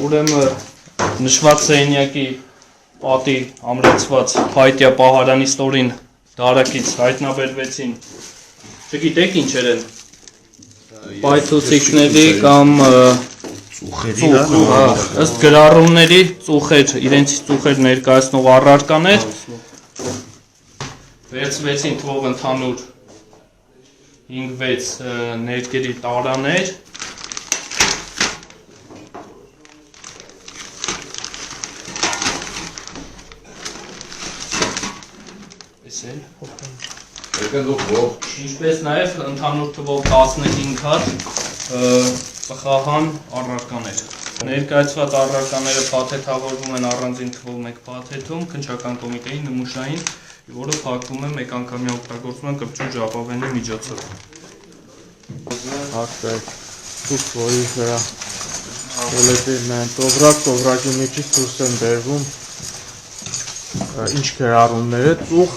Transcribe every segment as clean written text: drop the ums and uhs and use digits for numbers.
Ուրեմն նշված սենյակի պատի ամրացված փայտյա պահարանի ստորին դարակից հայտնաբերվեցին չգիտեք ինչեր են պայթուցիկների կամ ըստ գրառումների ծուխեր իրենցից ծուխեր ներկայացնող առարկաներ վերցվեցին թվով ընդհանուր 5-6 ներկերի տարաներ ինչպես նաև ընդհանուր թվով 15 հատ ծխահան առարկաներ ներկայացված առարկաները փաթեթավորվում են առանձին թվով մեկ փաթեթում քննչական կոմիտեի նմուշային որը փակվում է մեկ անգամյա օգտագործման կպչուն ժապավենի միջոցով Ցույց որի վրա Ոլետերն են տովրակի միջից դուրս են բերվում ինչ գրառումներ է ծուխ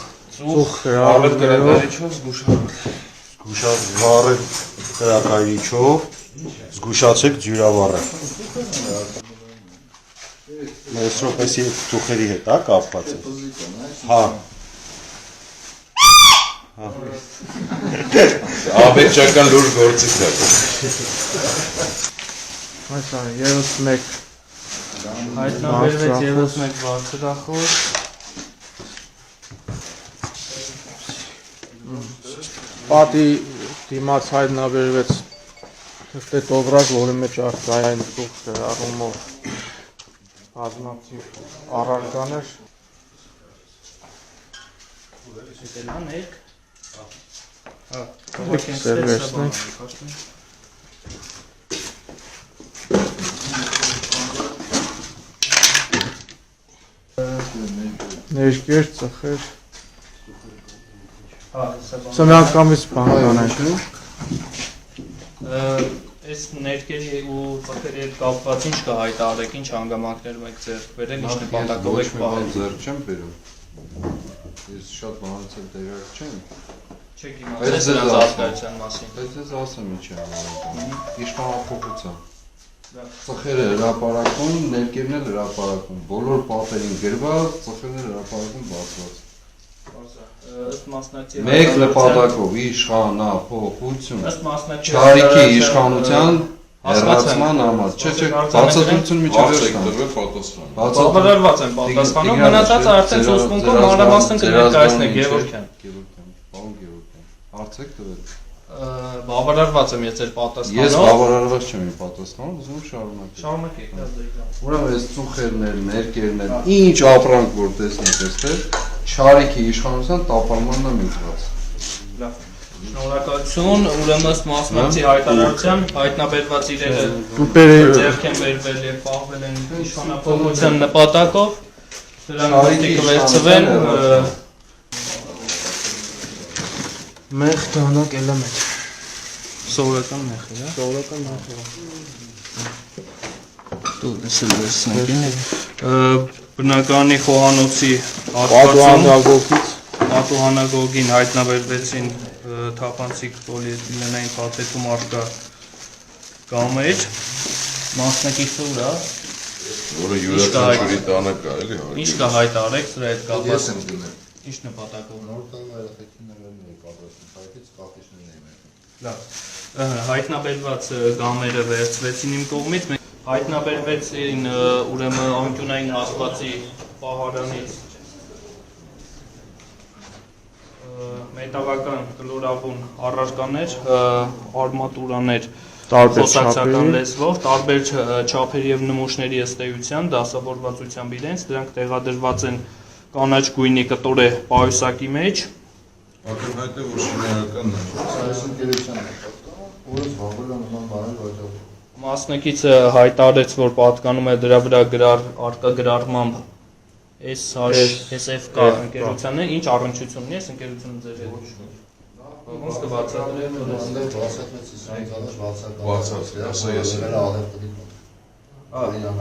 գրառումներով զգուշացեք գրակայիչով զգուշացեք ջուրավառը Մեծ րոպեսի ծուխերի հետ է կապված հա Աբեջական լուրջ գործիք է Այսա ևս մեկ հայտնաբերվեց ևս մեկ բարձրախոս Պատի դիմաց հայտնաբերվեց թղթե տովրակ, որի մեջ արտահայտ ծուխ գրառումով բազմաթիվ առարկաներ սերվերսնենք ներկեր, ծխեր Սա միանգամից բան կանենք Այս ներկերի ու ծխերի հետ կապված ինչ կհայտարարեք, ինչ հանգամանքներում եք ձեռք բերել, ինչ նպատակով եք պահել ձեռք չեմ բերում Ես շատ բանից էլ տեղյակ չեմ Չեք իմացել նրանց արտահայտության մասին Բայց ես ասեմ ինչ է իշխանափոխության Ծխերը հրապարակում, ներկերն էլ հրապարակում բոլոր պատերին գրված, ծխերն էլ հրապարակում բացված Մեկ նպատակով իշխանափոխություն Չարիքի իշխանության հեռացման համար Չէ, բացատրություն միջև Բավարարված են պատասխանում, մնացածը արդեն զուսպունքով մանրամասն կներկայացնեք Գևորգյան Հարցեք տվել Բավարարված եմ ես ձեր պատասխանով Ես բավարարված չեմ իմ պատասխանով, ուզում շարունակեք Շարունակեք Ուրեմն այս ծուխերն էլ, ներկերն էլ, ինչ ապրանք որ տեսնեք այստեղ Չարիքի իշխանության տապալմանն է միտված Շնորհակալություն, ուրեմն ըստ մասնակցի հայտարարության հայտնաբերված իրերը ձեռք են բերվել եւ պահվել են իշխանափոխության նպատակով դրանք պետք է վերցվեն Մեղ դանակ էլեմենտ Սովորական մեղ է, Սովորական մեղ Դու դեսել վերցնեք Բնականի խոհանոցի պատուհանագոգին հայտնաբերվեցին թափանցիկ պոլիէթիլենային փաթեթում առկա կամեր մասնակիցը ուրա Որը յուրաքանչյուրի տանը կա էլի Ինչ կհայտարարեք դրա հետ կապված Ես եմ դնել Ինչ նպատակով Նոր տանը երեխեքիներն էի պատրաստում փայտից կապիչներն էի Լավ Հայտնաբերված գամերը վերցվեցին իմ կողմից Հայտնաբերվեցին ուրեմն անկյունային հատվածի պահարանից մետաղական կլորավուն առարկաներ, արմատուրաներ խոսակցական լեզվով, տարբեր չափերի և նմուշների ըստ էության, դասավորվածությամբ իրենց, դրանք տեղադրված են կանաչ գույնի կտորե պայուսակի մեջ Ակնհայտ է, որ շինարարականն է Մասնակիցը հայտարարեց, որ պատկանում է դրա վրա արկա գրառմամբ SFK ընկերությանը, ինչ առնչություն ունի այս ընկերությունը ձեր հետ։ Ոնց կբացատրեք։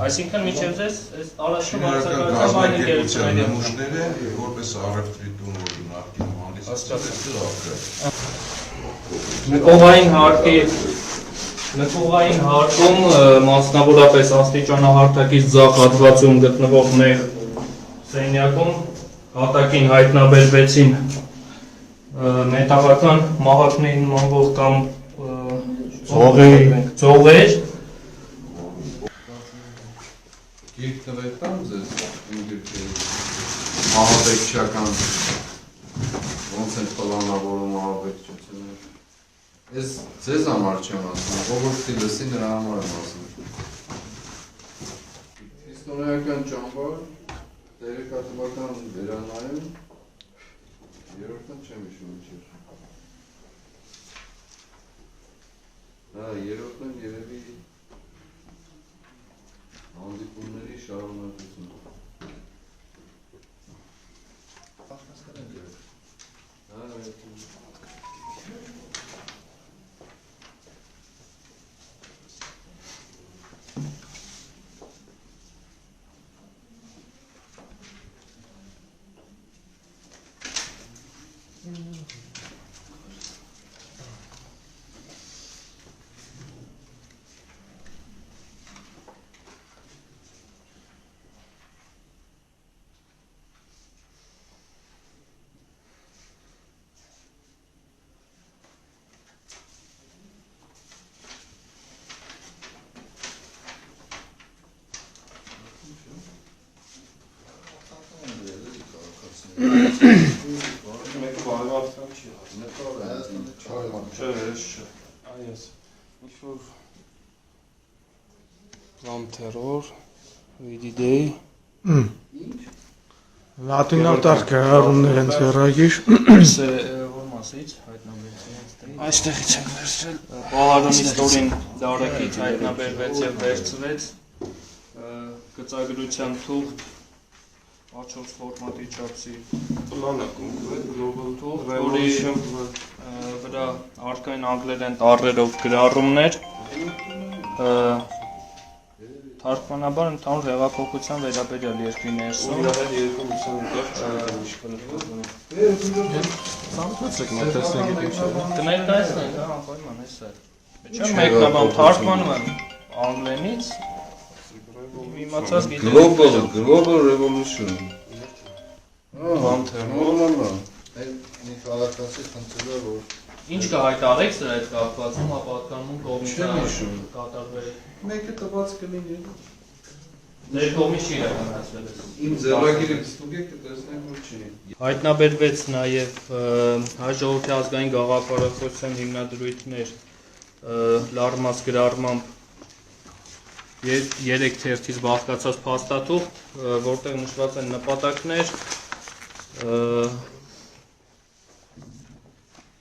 Այսինքն միջև ձեզ այս տարածքը բացակայության այն ընկերությունների նմուշները որպես առևտրի տուն, որ նախկինում հանդես Նկողային հարկում մասնավորապես աստիճանահարթակից ձախ հատվածում գտնվող նեղ սենյակում հատակին հայտնաբերվեցին մետաղական մահակների նմանվող կամ ձողեր։ Գիրք տվեք տամ ձեզ իմ գրքերի մահաբեկչական ոնց են պլանավորում մահաբեկչությունները։ Ես ձեզ համար չեմ ասում, ողորմի լսի նրա համար եմ ասում։ Իսტორիական ճամբար, տեղեկատվական վերանայում, երրորդն չեմ հիշում ինչ էր։ Հա, երրորդն երևի հանդիպումների շարունակություն։ Plan terror, VDD Լատինալ տարկարարումներ են ձեռագիր Որ մասից հայտնաբերվեցին այստեղից են վերցրել Պահարան իստորին դարակից հայտնաբերվեց և վերցվեց գծագրության թուղթ A4 ֆորմատի չափսի պլանակում global թուղթ, որի վրա առկային անգլերեն տառերով գրառումներ Թարգմանաբար ընդհանուր հեղափոխության վերաբերյալ երկրի ներսում կներկայացնենք, անպայման էս է Չեմ մեկնաբան թարգմանում եմ անգլենից Իմացած գիտեմ Global Revolution Մի խաղակացի խնդրել է, որ Ինչ կհայտարեք սրա հետ կապված, ում պատկանում կողմից կատարվել Մեկը տված կլինի Ձեր կողմից չի իրականացվել Իմ ձեռագիրը ստուգեք կտեսնենք որ չի Հայտնաբերվեց նաև հայ ժողովրդի ազգային գաղափարախոսության հիմնադրույթներ լարմած գրառմամբ 3 թերթից բաղկացած փաստաթուղթ, որտեղ նշված են նպատակներ,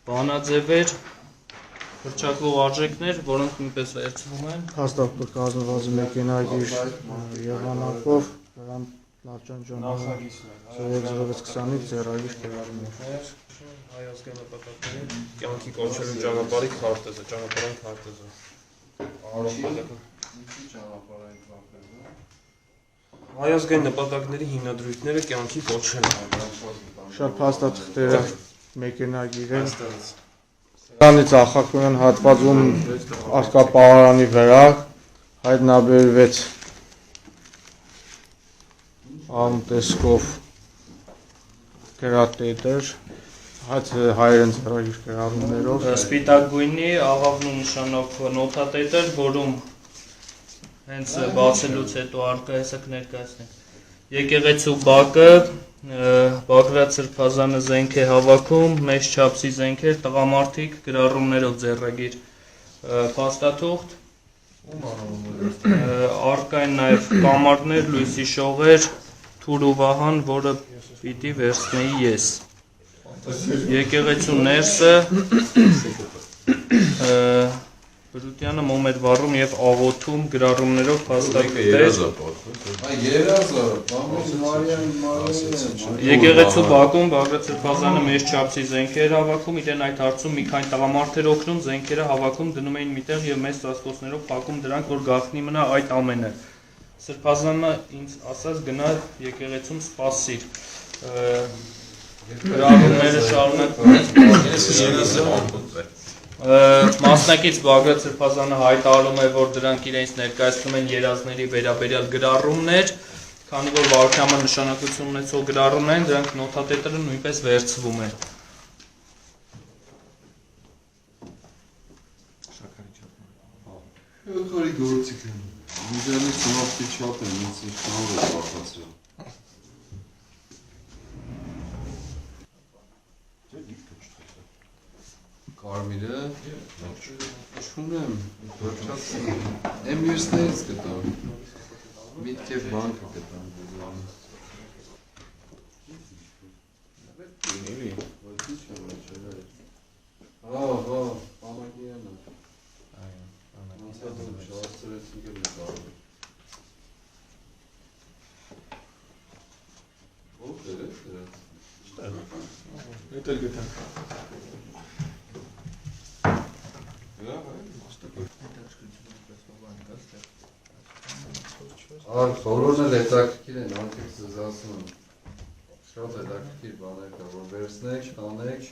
բանաձևեր, հռչակվող արժեքներ, որոնք նույնպես վերցվում են։ Հաստատը կազմված մեքենագիր եղանակով, նրան լարջանջանով 0620-ից ձեռագիր գրառումներ։ Հայ ազգային նպատակների կյանքի կոչելու ճանապարհի քարտեզը, ճանապարհային քարտեզը։ Ինչի ճանապարհային քարտեզը Հայ ազգային նպատակների հիմնադրույթները կյանքի կոչել Շատ փաստաթղթերը մեքենագիր են։ Դրանից ախակնական հատվածում արկապահարանի վրա հայտնաբերվեց անտեսկով գրատետեր, հայերեն ձեռագիր գրառումներով Սպիտակ գույնի աղավնու նշանով նոթատետեր, որում հենց բացելուց հետո արկա հեսա կներկայացնենք։ Եկեղեցու բակը, Բագրատ Սրբազանը զենք է հավաքում, մեծ չափսի զենքեր, տղամարդիկ գրառումներով ձեռագիր փաստաթուղթ, արկա են նաև կամարներ, լույսի շողեր, Թուր ու Վահան, որը պիտի վերցնեի ես։ Եկեղեցու ներսը Բրուտյանը մոմ էր վառում և աղոթում գրառումներով փաստաթղթեր։ Երազը, Մարիան Եկեղեցու բակում Բագրատ Սրբազանը մեծ չափսի զենքեր հավաքում, իրեն այդ հարցում մի քանի տղամարդեր օգնում, զենքերը հավաքում, դնում էին միտեղ և մեծ ծածկոցներով փակում դրանք, որ գաղտնի մնա այդ ամենը։ Սրբազանը ինձ ասաց գնա եկեղեցում սպասիր։ Գրառումները շարունակվում Մասնակից Բագրատ Սրբազանը հայտարարում է, որ դրանք իրենց ներկայացնում են երազների վերաբերյալ գրառումներ, քանի որ վարքյամը նշանակություն ունեցող գրառումներ են, դրանք նոթատետրը նույնպես վերցվում են։ Խորի գործիք են։ Միջանի ծնողքի չափ են, ինձ նոր է պատասխան։ Կարմիրը չունեմ, վերջացին։ Եմ մյուսներից գտամ։ Միտքև բանկը գտամ։ Հա, պամագիանը։ Անցյալում շարցրեցին գել է կարմիր։ Ո՞վ էր դրած։ Էդ էլ գտանք։ Բոլորն էլ հետաքրքիր են, անթիկ ձեզ ասում եմ, շատ հետաքրքիր բաներ կա, որ վերցնեք, տանեք,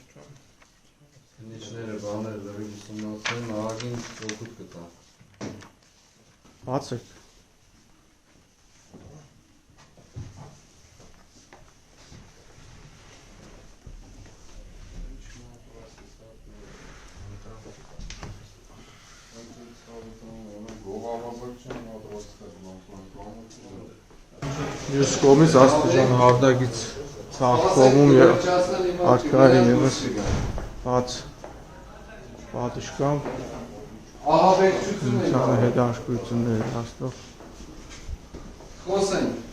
քնիչները, բաներ, լրիվ ուսումնասիրեն, ահագին օգուտ կտա։ Բացեք։ Մյուս կողմից աստիճան հարդագից ցախ կողմում արկա է ևս բաց պատշգամբ Ահաբեկչություն հետաքրքրություններ հաստով խոսենք